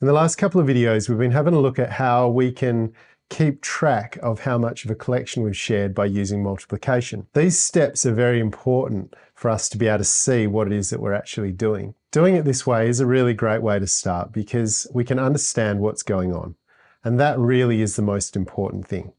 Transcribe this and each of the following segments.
In the last couple of videos, we've been having a look at how we can keep track of how much of a collection we've shared by using multiplication. These steps are very important for us to be able to see what it is that we're actually doing. Doing it this way is a really great way to start because we can understand what's going on. And that really is the most important thing.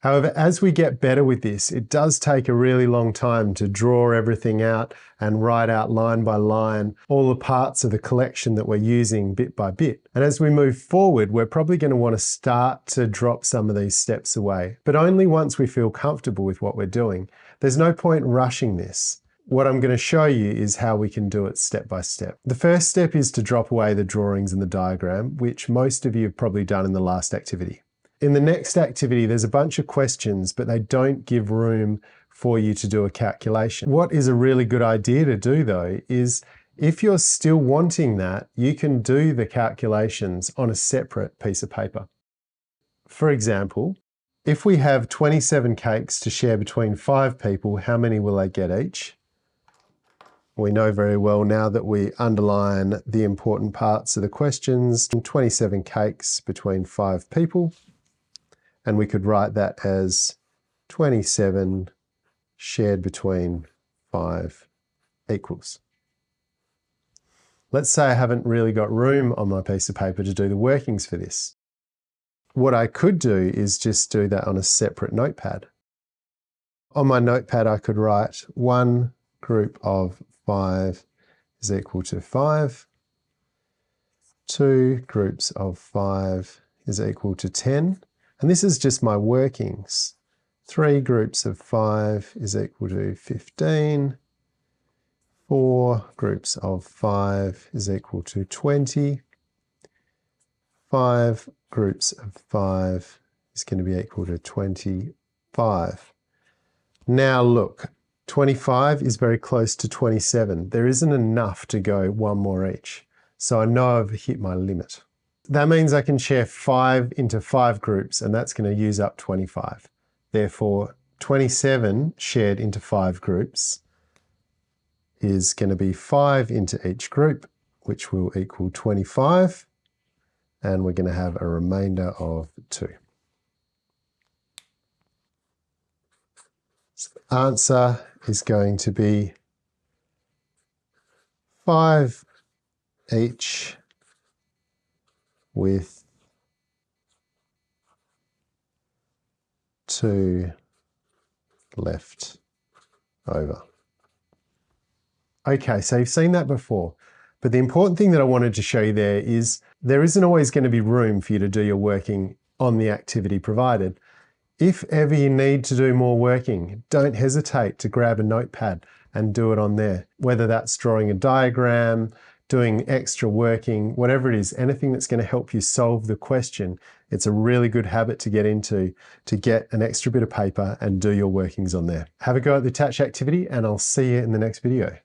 However, as we get better with this, it does take a really long time to draw everything out and write out line by line all the parts of the collection that we're using bit by bit. And as we move forward, we're probably going to want to start to drop some of these steps away, but only once we feel comfortable with what we're doing. There's no point rushing this. What I'm going to show you is how we can do it step by step. The first step is to drop away the drawings and the diagram, which most of you have probably done in the last activity. In the next activity, there's a bunch of questions, but they don't give room for you to do a calculation. What is a really good idea to do though, is if you're still wanting that, you can do the calculations on a separate piece of paper. For example, if we have 27 cakes to share between 5 people, how many will they get each? We know very well now that we underline the important parts of the questions. 27 cakes between 5 people. And we could write that as 27 shared between 5 equals. Let's say I haven't really got room on my piece of paper to do the workings for this. What I could do is just do that on a separate notepad. On my notepad, I could write 1 group of 5 is equal to 5. 2 groups of 5 is equal to 10. And this is just my workings. 3 groups of 5 is equal to 15. 4 groups of 5 is equal to 20. 5 groups of 5 is going to be equal to 25. Now look, 25 is very close to 27. There isn't enough to go one more each. So I know I've hit my limit. That means I can share 5 into 5 groups, and that's going to use up 25. Therefore, 27 shared into 5 groups is going to be 5 into each group, which will equal 25, and we're going to have a remainder of 2. So the answer is going to be 5 each with 2 left over. Okay, so you've seen that before, but the important thing that I wanted to show you there is there isn't always going to be room for you to do your working on the activity provided. If ever you need to do more working, don't hesitate to grab a notepad and do it on there, whether that's drawing a diagram, doing extra working, whatever it is, anything that's going to help you solve the question. It's a really good habit to get into, to get an extra bit of paper and do your workings on there. Have a go at the attached activity, and I'll see you in the next video.